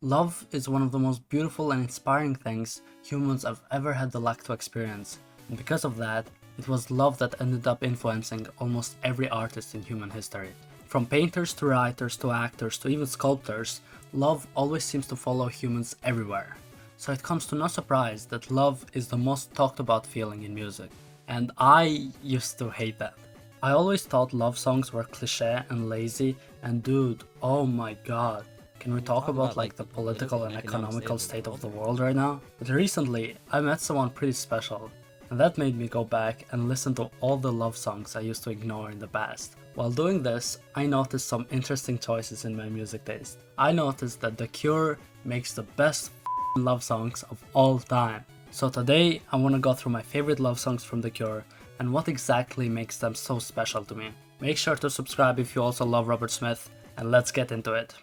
Love is one of the most beautiful and inspiring things humans have ever had the luck to experience, and because of that, it was love that ended up influencing almost every artist in human history. From painters to writers to actors to even sculptors, love always seems to follow humans everywhere. So it comes to no surprise that love is the most talked about feeling in music. And I used to hate that. I always thought love songs were cliché and lazy, and dude, oh my god. Can we talk about like the political and economical state of the world right now? But recently, I met someone pretty special, and that made me go back and listen to all the love songs I used to ignore in the past. While doing this, I noticed some interesting choices in my music taste. I noticed that The Cure makes the best love songs of all time. So today, I want to go through my favorite love songs from The Cure and what exactly makes them so special to me. Make sure to subscribe if you also love Robert Smith, and let's get into it.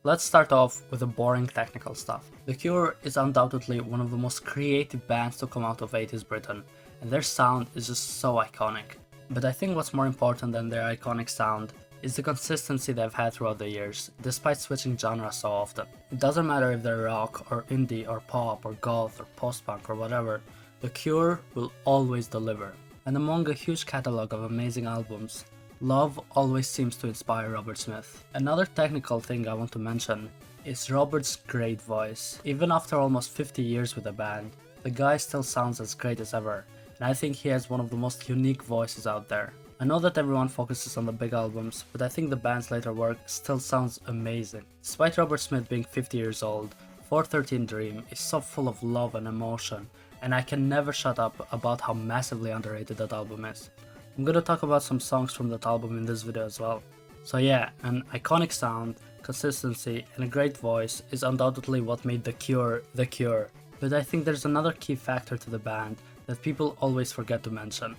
Let's start off with the boring technical stuff. The Cure is undoubtedly one of the most creative bands to come out of 80s Britain, and their sound is just so iconic. But I think what's more important than their iconic sound is the consistency they've had throughout the years, despite switching genres so often. It doesn't matter if they're rock, or indie, or pop, or goth, or post-punk, or whatever, The Cure will always deliver. And among a huge catalogue of amazing albums, love always seems to inspire Robert Smith. Another technical thing I want to mention is Robert's great voice. Even after almost 50 years with the band, the guy still sounds as great as ever, and I think he has one of the most unique voices out there. I know that everyone focuses on the big albums, but I think the band's later work still sounds amazing. Despite Robert Smith being 50 years old, 413 Dream is so full of love and emotion, and I can never shut up about how massively underrated that album is. I'm gonna talk about some songs from that album in this video as well. So yeah, an iconic sound, consistency, and a great voice is undoubtedly what made The Cure The Cure. But I think there's another key factor to the band that people always forget to mention.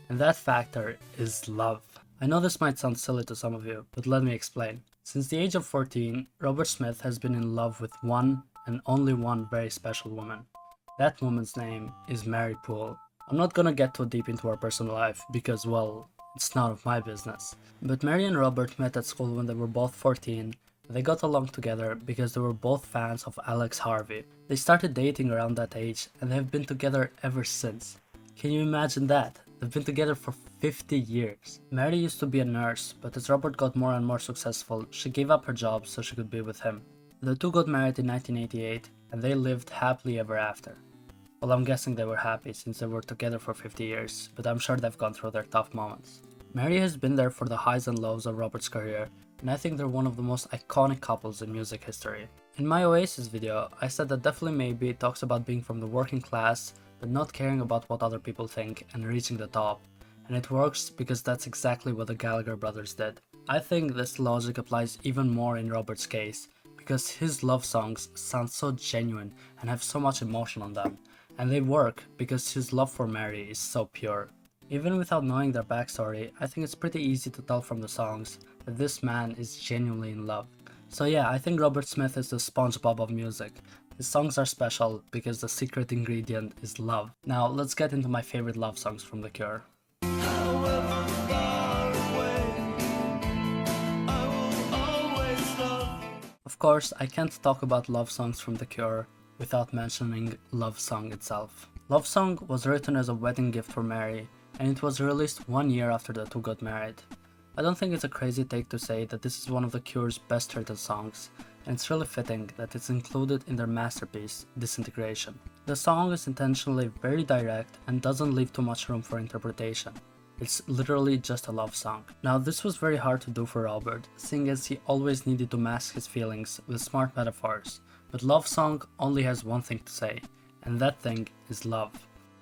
And that factor is love. I know this might sound silly to some of you, but let me explain. Since the age of 14, Robert Smith has been in love with one and only one very special woman. That woman's name is Mary Poole. I'm not gonna get too deep into her personal life because, well, it's none of my business. But Mary and Robert met at school when they were both 14. They got along together because they were both fans of Alex Harvey. They started dating around that age and they've been together ever since. Can you imagine that? They've been together for 50 years. Mary used to be a nurse, but as Robert got more and more successful, she gave up her job so she could be with him. The two got married in 1988 and they lived happily ever after. Well, I'm guessing they were happy since they were together for 50 years, but I'm sure they've gone through their tough moments. Mary has been there for the highs and lows of Robert's career, and I think they're one of the most iconic couples in music history. In my Oasis video, I said that Definitely Maybe talks about being from the working class, but not caring about what other people think and reaching the top. And it works because that's exactly what the Gallagher brothers did. I think this logic applies even more in Robert's case, because his love songs sound so genuine and have so much emotion on them. And they work because his love for Mary is so pure. Even without knowing their backstory, I think it's pretty easy to tell from the songs that this man is genuinely in love. So yeah, I think Robert Smith is the SpongeBob of music. His songs are special because the secret ingredient is love. Now let's get into my favorite love songs from The Cure. Of course, I can't talk about love songs from The Cure without mentioning Lovesong itself. Lovesong was written as a wedding gift for Mary, and it was released 1 year after the two got married. I don't think it's a crazy take to say that this is one of The Cure's best written songs, and it's really fitting that it's included in their masterpiece, Disintegration. The song is intentionally very direct and doesn't leave too much room for interpretation. It's literally just a love song. Now this was very hard to do for Robert, seeing as he always needed to mask his feelings with smart metaphors. But Lovesong only has one thing to say, and that thing is love.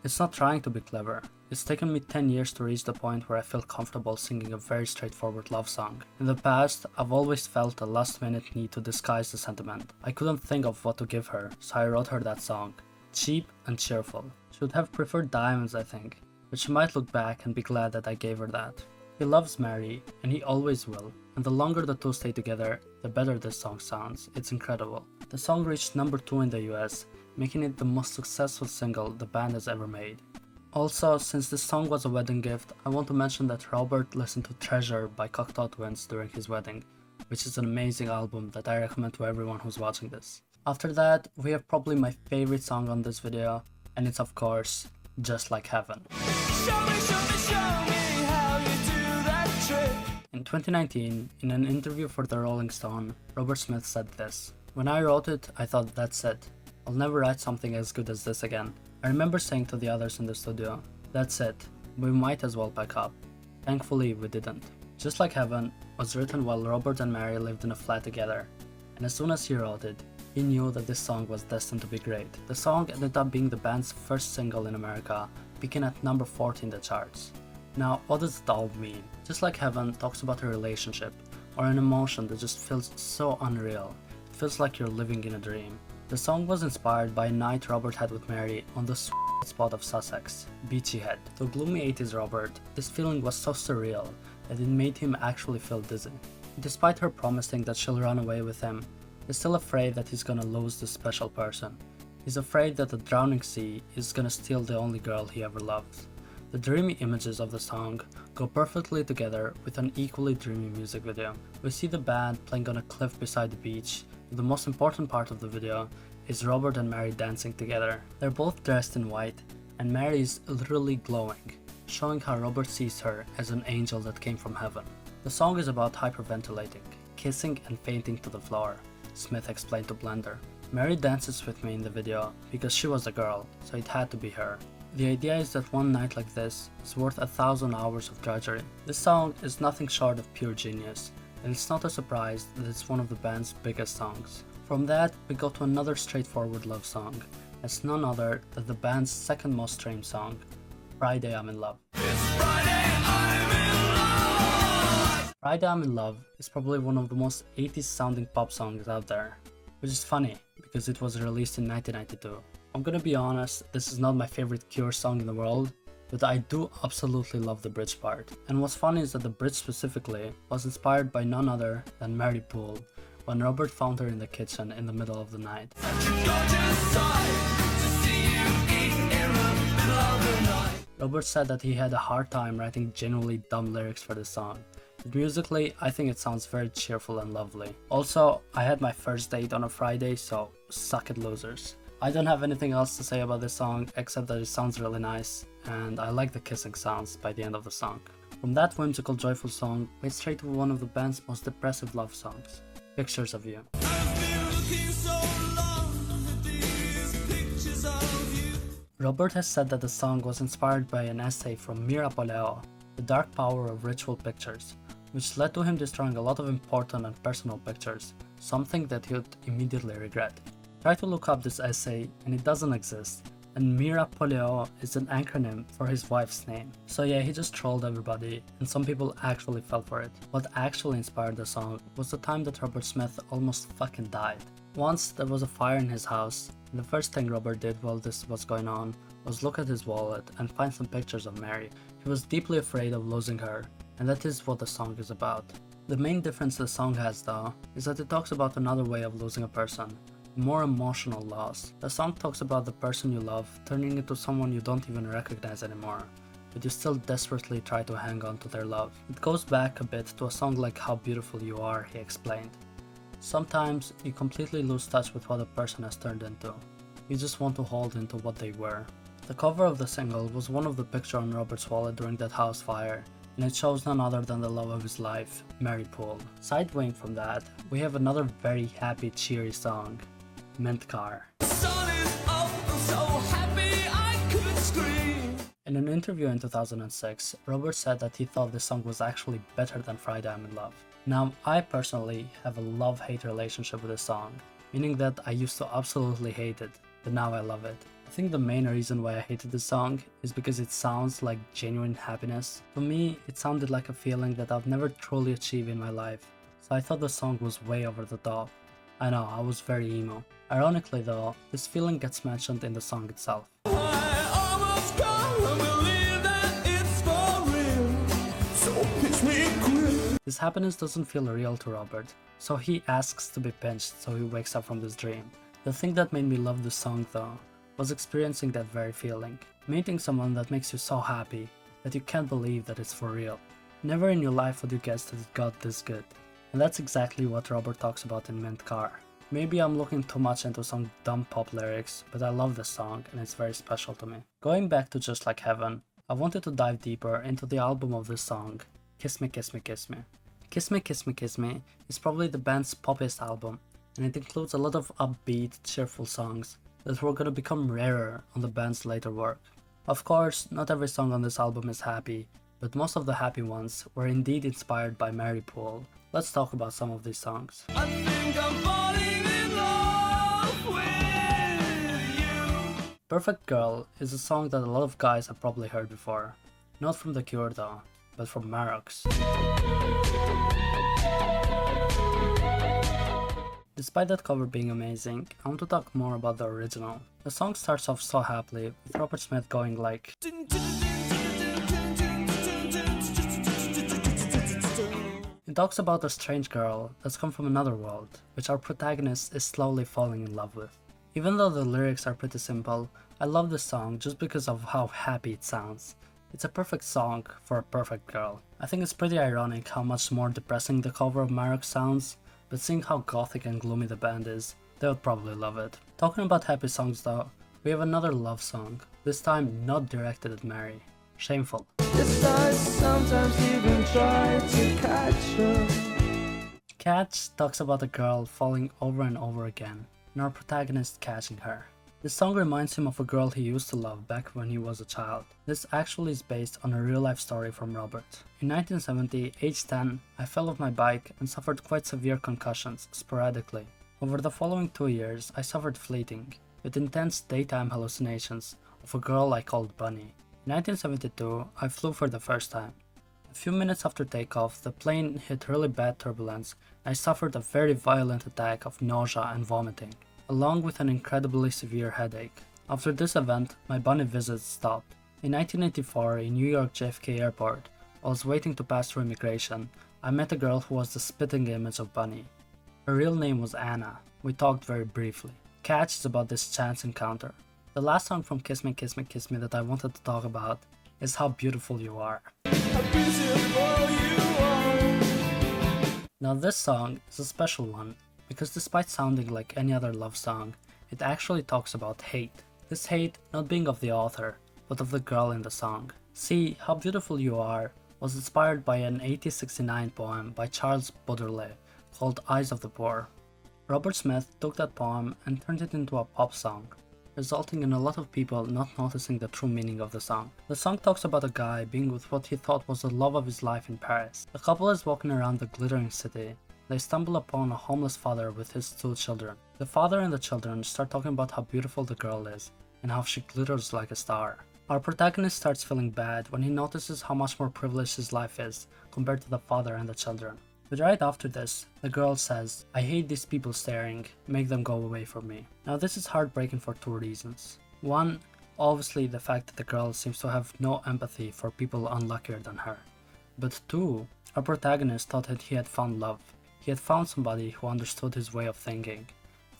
It's not trying to be clever. It's taken me 10 years to reach the point where I feel comfortable singing a very straightforward love song. In the past, I've always felt a last-minute need to disguise the sentiment. I couldn't think of what to give her, so I wrote her that song. Cheap and cheerful. She would have preferred diamonds, I think, but she might look back and be glad that I gave her that. He loves Mary, and he always will, and the longer the two stay together, the better this song sounds. It's incredible. The song reached number 2 in the US, making it the most successful single the band has ever made. Also, since this song was a wedding gift, I want to mention that Robert listened to Treasure by Cocteau Twins during his wedding, which is an amazing album that I recommend to everyone who's watching this. After that, we have probably my favorite song on this video, and it's of course, Just Like Heaven. Show me how you do that trick. In 2019, in an interview for the Rolling Stone, Robert Smith said this: "When I wrote it, I thought that's it. I'll never write something as good as this again. I remember saying to the others in the studio, that's it, we might as well pack up. Thankfully, we didn't." Just Like Heaven was written while Robert and Mary lived in a flat together, and as soon as he wrote it, he knew that this song was destined to be great. The song ended up being the band's first single in America, peaking at number 40 in the charts. Now, what does it all mean? Just Like Heaven talks about a relationship, or an emotion that just feels so unreal. It feels like you're living in a dream. The song was inspired by a night Robert had with Mary on the sweet spot of Sussex, Beachy Head. To gloomy 80s Robert, this feeling was so surreal that it made him actually feel dizzy. Despite her promising that she'll run away with him, he's still afraid that he's gonna lose this special person. He's afraid that the drowning sea is gonna steal the only girl he ever loved. The dreamy images of the song go perfectly together with an equally dreamy music video. We see the band playing on a cliff beside the beach. The most important part of the video is Robert and Mary dancing together. They're both dressed in white, and Mary is literally glowing, showing how Robert sees her as an angel that came from heaven. The song is about hyperventilating, kissing and fainting to the floor, Smith explained to Blender. Mary dances with me in the video because she was a girl, so it had to be her. The idea is that one night like this is worth 1,000 hours of drudgery. This song is nothing short of pure genius, and it's not a surprise that it's one of the band's biggest songs. From that, we go to another straightforward love song. It's none other than the band's second most streamed song, Friday I'm in Love. Friday I'm in Love is probably one of the most 80s sounding pop songs out there, which is funny because it was released in 1992. I'm gonna be honest, this is not my favorite Cure song in the world, but I do absolutely love the bridge part. And what's funny is that the bridge specifically was inspired by none other than Mary Poole, when Robert found her in the kitchen in the middle of the night. Robert said that he had a hard time writing genuinely dumb lyrics for this song, but musically I think it sounds very cheerful and lovely. Also, I had my first date on a Friday, so suck it losers. I don't have anything else to say about this song except that it sounds really nice, and I like the kissing sounds by the end of the song. From that whimsical joyful song, we head straight to one of the band's most depressive love songs, Pictures of You. Robert has said that the song was inspired by an essay from Mary Poole, The Dark Power of Ritual Pictures, which led to him destroying a lot of important and personal pictures, something that he would immediately regret. Try to look up this essay and it doesn't exist, and Mary Poole is an acronym for his wife's name. So yeah, he just trolled everybody, and some people actually fell for it. What actually inspired the song was the time that Robert Smith almost fucking died. Once there was a fire in his house, and the first thing Robert did while this was going on was look at his wallet and find some pictures of Mary. He was deeply afraid of losing her, and that is what the song is about. The main difference the song has though, is that it talks about another way of losing a person, more emotional loss. The song talks about the person you love turning into someone you don't even recognize anymore, but you still desperately try to hang on to their love. It goes back a bit to a song like How Beautiful You Are, he explained. Sometimes you completely lose touch with what a person has turned into. You just want to hold into what they were. The cover of the single was one of the pictures on Robert's wallet during that house fire, and it shows none other than the love of his life, Mary Poole. Sidewaying from that, we have another very happy, cheery song, Mint Car. In an interview in 2006, Robert said that he thought this song was actually better than Friday I'm in Love. Now, I personally have a love-hate relationship with this song, meaning that I used to absolutely hate it, but now I love it. I think the main reason why I hated this song is because it sounds like genuine happiness. To me, it sounded like a feeling that I've never truly achieved in my life, so I thought the song was way over the top. I know, I was very emo. Ironically though, this feeling gets mentioned in the song itself. This happiness doesn't feel real to Robert, so he asks to be pinched so he wakes up from this dream. The thing that made me love this song though, was experiencing that very feeling. Meeting someone that makes you so happy that you can't believe that it's for real. Never in your life would you guess that it got this good. And that's exactly what Robert talks about in Mint Car. Maybe I'm looking too much into some dumb pop lyrics, but I love this song and it's very special to me. Going back to Just Like Heaven, I wanted to dive deeper into the album of this song, Kiss Me Kiss Me Kiss Me. Kiss Me Kiss Me Kiss Me is probably the band's poppiest album, and it includes a lot of upbeat, cheerful songs that were gonna become rarer on the band's later work. Of course, not every song on this album is happy, but most of the happy ones were indeed inspired by Mary Poole. Let's talk about some of these songs. I think I'm falling in love with you. Perfect Girl is a song that a lot of guys have probably heard before. Not from The Cure though, but from Marox. Despite that cover being amazing, I want to talk more about the original. The song starts off so happily, with Robert Smith going like, it talks about a strange girl that's come from another world, which our protagonist is slowly falling in love with. Even though the lyrics are pretty simple, I love this song just because of how happy it sounds. It's a perfect song for a perfect girl. I think it's pretty ironic how much more depressing the cover of Marox sounds, but seeing how gothic and gloomy the band is, they would probably love it. Talking about happy songs though, we have another love song, this time not directed at Mary. Shameful. Yes, I sometimes even try to catch her. Catch talks about a girl falling over and over again, and our protagonist catching her. This song reminds him of a girl he used to love back when he was a child. This actually is based on a real life story from Robert. In 1970, age 10, I fell off my bike and suffered quite severe concussions, sporadically. Over the following 2 years, I suffered fleeting, with intense daytime hallucinations of a girl I called Bunny. In 1972, I flew for the first time. A few minutes after takeoff, the plane hit really bad turbulence and I suffered a very violent attack of nausea and vomiting, along with an incredibly severe headache. After this event, my bunny visits stopped. In 1984, in New York JFK Airport, I was waiting to pass through immigration. I met a girl who was the spitting image of Bunny. Her real name was Anna. We talked very briefly. Catch is about this chance encounter. The last song from Kiss Me Kiss Me Kiss Me that I wanted to talk about is How Beautiful You Are. How beautiful you are. Now this song is a special one because despite sounding like any other love song, it actually talks about hate. This hate not being of the author, but of the girl in the song. See, How Beautiful You Are was inspired by an 1869 poem by Charles Baudelaire called Eyes of the Poor. Robert Smith took that poem and turned it into a pop song, resulting in a lot of people not noticing the true meaning of the song. The song talks about a guy being with what he thought was the love of his life in Paris. The couple is walking around the glittering city. They stumble upon a homeless father with his 2 children. The father and the children start talking about how beautiful the girl is and how she glitters like a star. Our protagonist starts feeling bad when he notices how much more privileged his life is compared to the father and the children. But right after this, the girl says, "I hate these people staring, make them go away from me." Now this is heartbreaking for 2 reasons. One, obviously the fact that the girl seems to have no empathy for people unluckier than her. But 2, our protagonist thought that he had found love. He had found somebody who understood his way of thinking.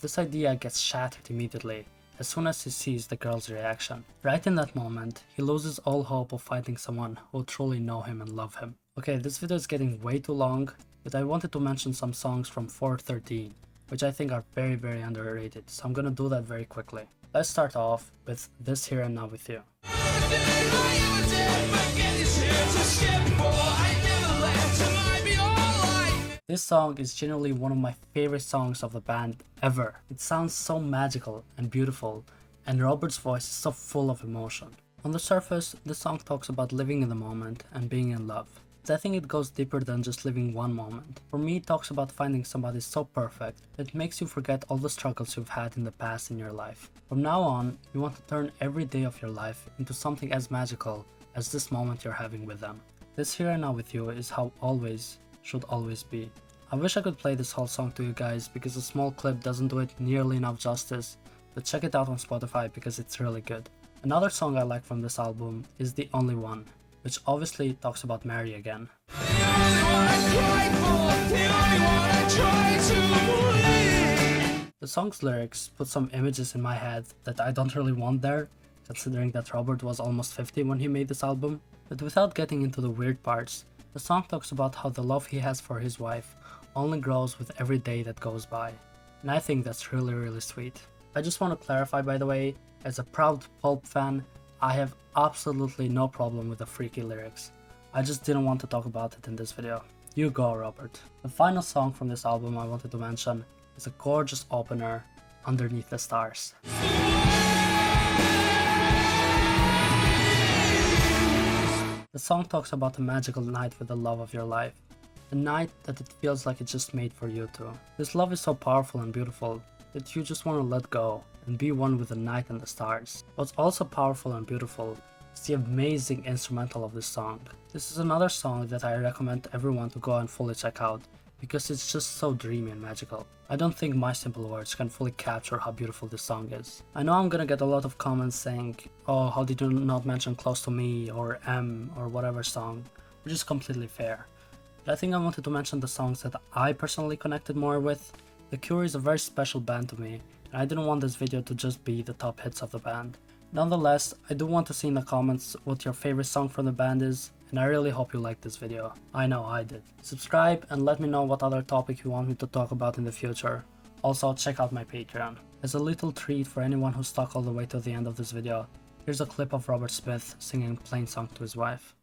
This idea gets shattered immediately as soon as he sees the girl's reaction. Right in that moment, he loses all hope of finding someone who will truly know him and love him. Okay, this video is getting way too long, but I wanted to mention some songs from 413, which I think are very underrated, so I'm gonna do that very quickly. Let's start off with This Here and Now With You. This song is genuinely one of my favorite songs of the band ever. It sounds so magical and beautiful, and Robert's voice is so full of emotion. On the surface, this song talks about living in the moment and being in love. But I think it goes deeper than just living one moment. For me, it talks about finding somebody so perfect that it makes you forget all the struggles you've had in the past in your life. From now on, you want to turn every day of your life into something as magical as this moment you're having with them. This Here and Now With You is how always should always be. I wish I could play this whole song to you guys because a small clip doesn't do it nearly enough justice, but check it out on Spotify because it's really good. Another song I like from this album is The Only One, which obviously talks about Mary again. The song's lyrics put some images in my head that I don't really want there, considering that Robert was almost 50 when he made this album. But without getting into the weird parts, the song talks about how the love he has for his wife only grows with every day that goes by. And I think that's really sweet. I just want to clarify, by the way, as a proud Pulp fan, I have absolutely no problem with the freaky lyrics. I just didn't want to talk about it in this video. You go, Robert. The final song from this album I wanted to mention is a gorgeous opener, Underneath the Stars. The song talks about a magical night with the love of your life. A night that it feels like it's just made for you two. This love is so powerful and beautiful that you just want to let go and be one with the night and the stars. What's also powerful and beautiful is the amazing instrumental of this song. This is another song that I recommend everyone to go and fully check out because it's just so dreamy and magical. I don't think my simple words can fully capture how beautiful this song is. I know I'm gonna get a lot of comments saying, oh, how did you not mention Close to Me or M or whatever song, which is completely fair. But I think I wanted to mention the songs that I personally connected more with. The Cure is a very special band to me, and I didn't want this video to just be the top hits of the band. Nonetheless, I do want to see in the comments what your favorite song from the band is, and I really hope you liked this video. I know I did. Subscribe and let me know what other topic you want me to talk about in the future. Also, check out my Patreon. As a little treat for anyone who stuck all the way to the end of this video, here's a clip of Robert Smith singing Plain Song to his wife.